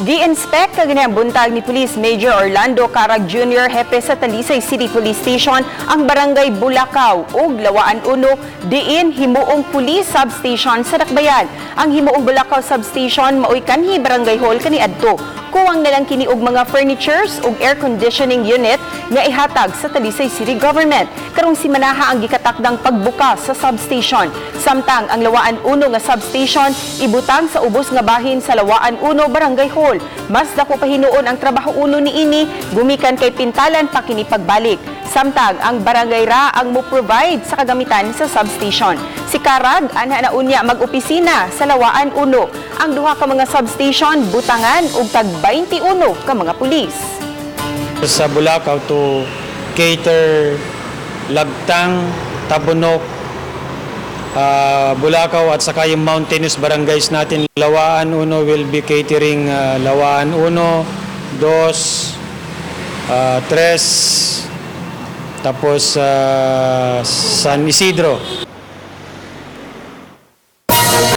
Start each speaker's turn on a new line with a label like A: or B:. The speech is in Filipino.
A: Gi-inspect kaganihang buntag ni Police Major Orlando Carag Jr. hepe sa Talisay City Police Station ang barangay Bulacau ug Lawaan Uno diin himuong police substation sa Dakbayan. Ang himuong Bulacau substation maoy kanhi barangay hall kaniadto. Kuwang nalang kini og mga furnitures ug air conditioning unit nga ihatag sa Talisay City Government. Karong simanaha ang gikatakdang pagbukas sa substation. Samtang ang Lawaan Uno nga substation ibutang sa ubos nga bahin sa Lawaan Uno barangay hall. Mas dako pa hinuon ang trabaho uno niini gumikan kay pintalan pa kini pagbalik. Samtang ang barangay ra ang mo-provide sa kagamitan sa substation. Si Carag ana na unya mag-opisina sa Lawaan Uno. Ang duha ka mga substation butangan og tag 21 ka mga pulis.
B: Sa Bulacau to cater Labtang, Tabunok, Bulacau at saka yung mountainous barangays natin. Lawaan Uno will be catering Lawaan Uno, 2, 3, tapos San Isidro.